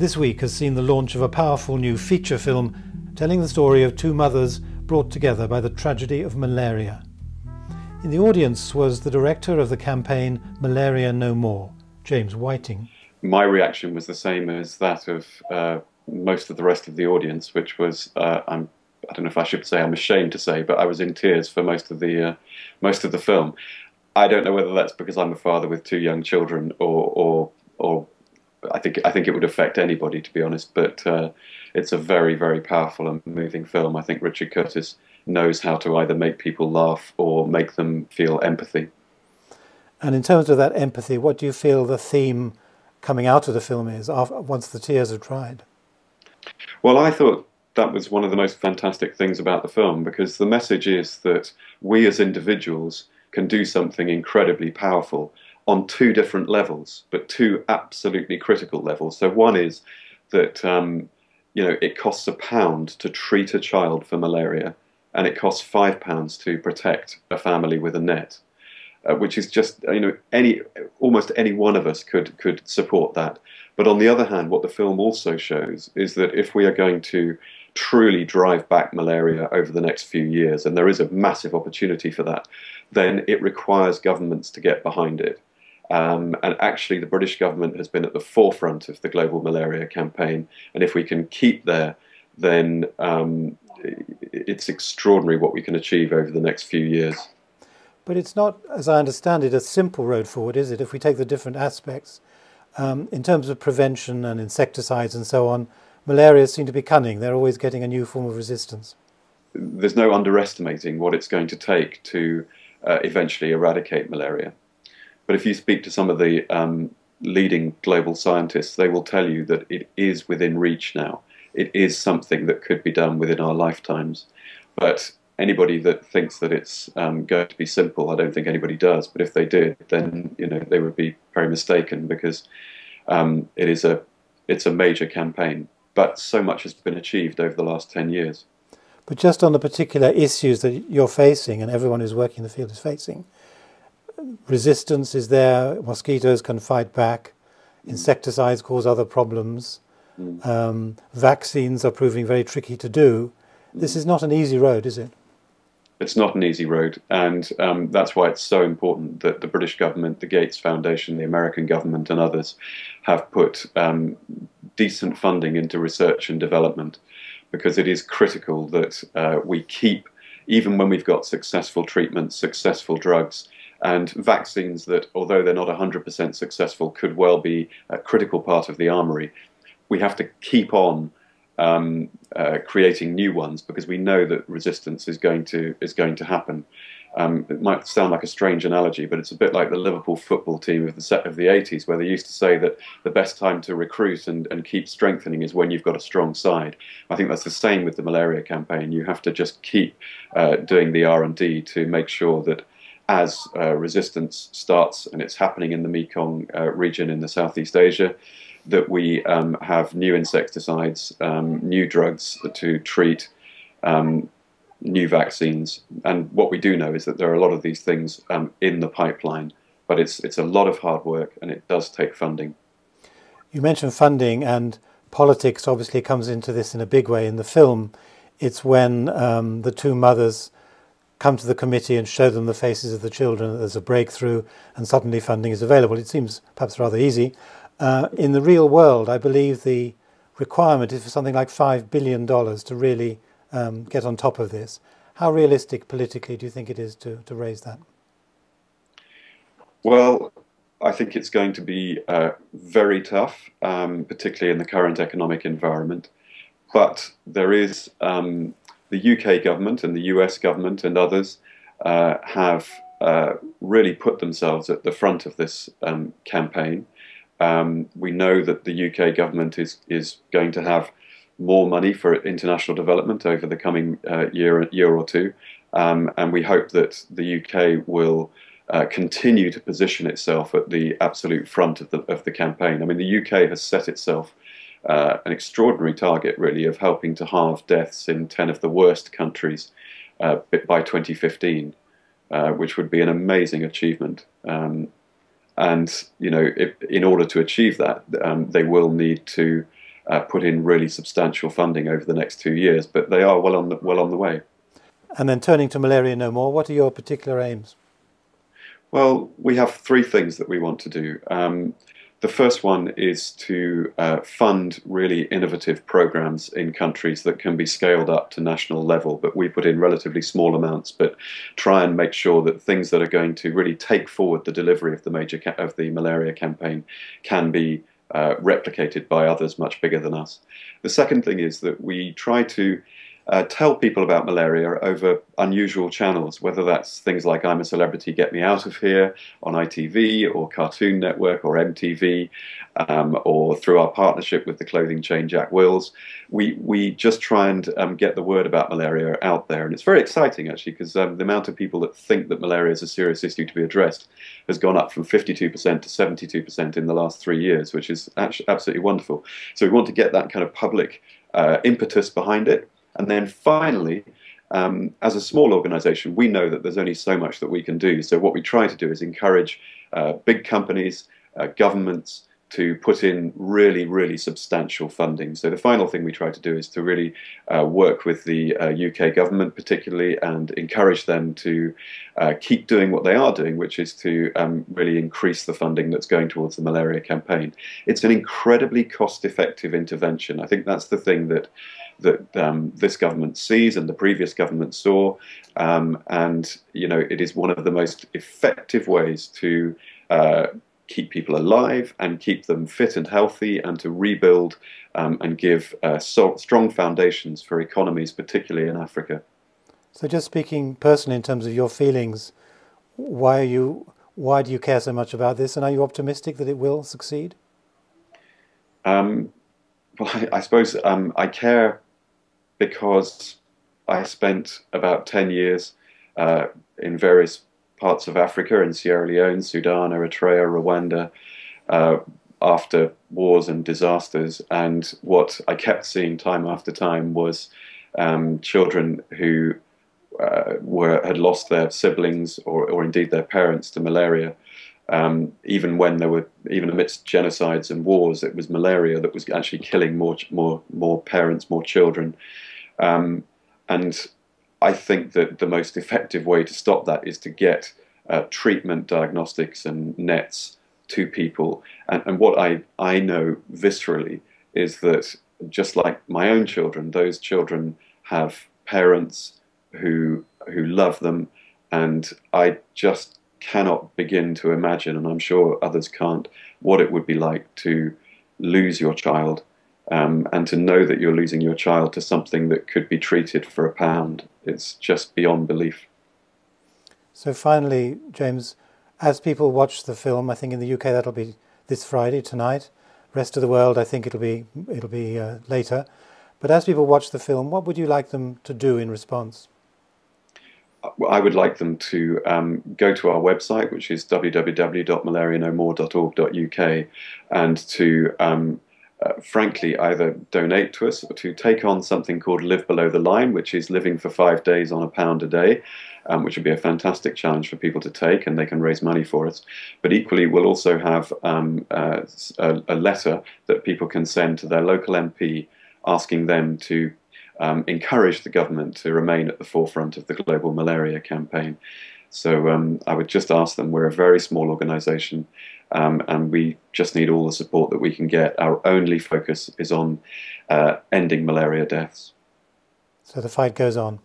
this week has seen the launch of a powerful new feature film telling the story of two mothers brought together by the tragedy of malaria. In the audience was the director of the campaign Malaria No More, James Whiting. My reaction was the same as that of most of the rest of the audience, which was, I don't know if I should say I'm ashamed to say, but I was in tears for most of the film. I don't know whether that's because I'm a father with two young children, or I think it would affect anybody, to be honest. But it's a very, very powerful and moving film. I think Richard Curtis knows how to either make people laugh or make them feel empathy. And in terms of that empathy, what do you feel the theme coming out of the film is once the tears have dried? Well, I thought that was one of the most fantastic things about the film, because the message is that we as individuals can do something incredibly powerful on two different levels, but two absolutely critical levels. So one is that it costs £1 to treat a child for malaria, and it costs £5 to protect a family with a net, which is just, almost any one of us could support that. But on the other hand, what the film also shows is that if we are going to truly drive back malaria over the next few years, and there is a massive opportunity for that, then it requires governments to get behind it. And actually the British government has been at the forefront of the global malaria campaign, and if we can keep there, then it's extraordinary what we can achieve over the next few years. But it's not, as I understand it, a simple road forward, is it? If we take the different aspects, in terms of prevention and insecticides and so on, malaria seem to be cunning. They're always getting a new form of resistance. There's no underestimating what it's going to take to eventually eradicate malaria. But if you speak to some of the leading global scientists, they will tell you that it is within reach now. It is something that could be done within our lifetimes. But anybody that thinks that it's going to be simple, I don't think anybody does. But if they did, then they would be very mistaken, because it's a major campaign. But so much has been achieved over the last 10 years. But just on the particular issues that you're facing, and everyone who's working in the field is facing, resistance is there, mosquitoes can fight back, insecticides cause other problems, vaccines are proving very tricky to do. This is not an easy road, is it? It's not an easy road, and that's why it's so important that the British government, the Gates Foundation, the American government and others have put decent funding into research and development, because it is critical that we keep, even when we've got successful treatments, successful drugs, and vaccines that, although they're not 100% successful, could well be a critical part of the armoury. We have to keep on creating new ones, because we know that resistance is going to happen. It might sound like a strange analogy, but it's a bit like the Liverpool football team of the 80s, where they used to say that the best time to recruit and keep strengthening is when you've got a strong side. I think that's the same with the malaria campaign. You have to just keep doing the R&D to make sure that as resistance starts, and it's happening in the Mekong region in the Southeast Asia, that we have new insecticides, new drugs to treat, new vaccines. And what we do know is that there are a lot of these things in the pipeline, but it's a lot of hard work, and it does take funding. You mentioned funding, and politics obviously comes into this in a big way in the film. It's when the two mothers come to the committee and show them the faces of the children that there's a breakthrough and suddenly funding is available. It seems perhaps rather easy. In the real world, I believe the requirement is for something like $5 billion to really get on top of this. How realistic politically do you think it is to raise that? Well, I think it's going to be very tough, particularly in the current economic environment. But there is the UK government and the US government and others have really put themselves at the front of this campaign. We know that the UK government is going to have more money for international development over the coming year or two, and we hope that the UK will continue to position itself at the absolute front of the campaign. I mean, the UK has set itself an extraordinary target, really, of helping to halve deaths in 10 of the worst countries by 2015, which would be an amazing achievement. And in order to achieve that, they will need to put in really substantial funding over the next 2 years. But they are well on the way. And then turning to Malaria No More, what are your particular aims? Well, we have three things that we want to do. The first one is to fund really innovative programs in countries that can be scaled up to national level, but we put in relatively small amounts, but try and make sure that things that are going to really take forward the delivery of the malaria campaign can be replicated by others much bigger than us. The second thing is that we try to tell people about malaria over unusual channels, whether that's things like I'm a Celebrity, Get Me Out of Here on ITV or Cartoon Network or MTV, or through our partnership with the clothing chain Jack Wills. We just try and get the word about malaria out there. And it's very exciting, actually, because the amount of people that think that malaria is a serious issue to be addressed has gone up from 52% to 72% in the last 3 years, which is actually absolutely wonderful. So we want to get that kind of public impetus behind it. And then finally, as a small organisation, we know that there's only so much that we can do. So what we try to do is encourage big companies, governments, to put in really, really substantial funding. So the final thing we try to do is to really work with the UK government particularly and encourage them to keep doing what they are doing, which is to really increase the funding that's going towards the malaria campaign. It's an incredibly cost-effective intervention. I think that's the thing that this government sees and the previous government saw, and you know, it is one of the most effective ways to keep people alive and keep them fit and healthy, and to rebuild and give strong foundations for economies, particularly in Africa. So just speaking personally in terms of your feelings, why do you care so much about this, and are you optimistic that it will succeed? Well, I suppose I care because I spent about 10 years in various parts of Africa, in Sierra Leone, Sudan, Eritrea, Rwanda, after wars and disasters. And what I kept seeing time after time was children who had lost their siblings or indeed their parents to malaria. Even amidst genocides and wars, it was malaria that was actually killing more parents, more children. And I think that the most effective way to stop that is to get treatment, diagnostics and nets to people. And what I know viscerally is that just like my own children, those children have parents who love them, and I just cannot begin to imagine, and I'm sure others can't, what it would be like to lose your child, and to know that you're losing your child to something that could be treated for £1. It's just beyond belief. So finally, James, as people watch the film, I think in the UK that'll be this Friday, tonight. Rest of the world, I think it'll be later. But as people watch the film, what would you like them to do in response? I would like them to go to our website, which is www.malarianomore.org.uk, and to frankly either donate to us or to take on something called Live Below the Line, which is living for 5 days on £1 a day, which would be a fantastic challenge for people to take, and they can raise money for us. But equally, we'll also have a letter that people can send to their local MP asking them to encourage the government to remain at the forefront of the global malaria campaign. So I would just ask them, we're a very small organisation, and we just need all the support that we can get. Our only focus is on ending malaria deaths. So the fight goes on.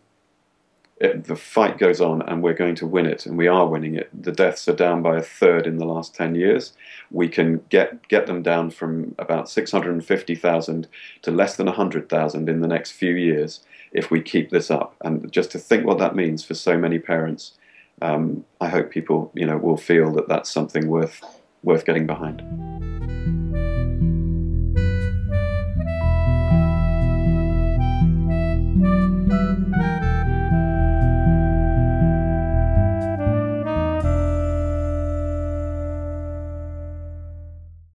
The fight goes on, and we're going to win it, and we are winning it. The deaths are down by 1/3 in the last 10 years. We can get them down from about 650,000 to less than 100,000 in the next few years if we keep this up. And just to think what that means for so many parents, I hope people, will feel that that's something worth getting behind.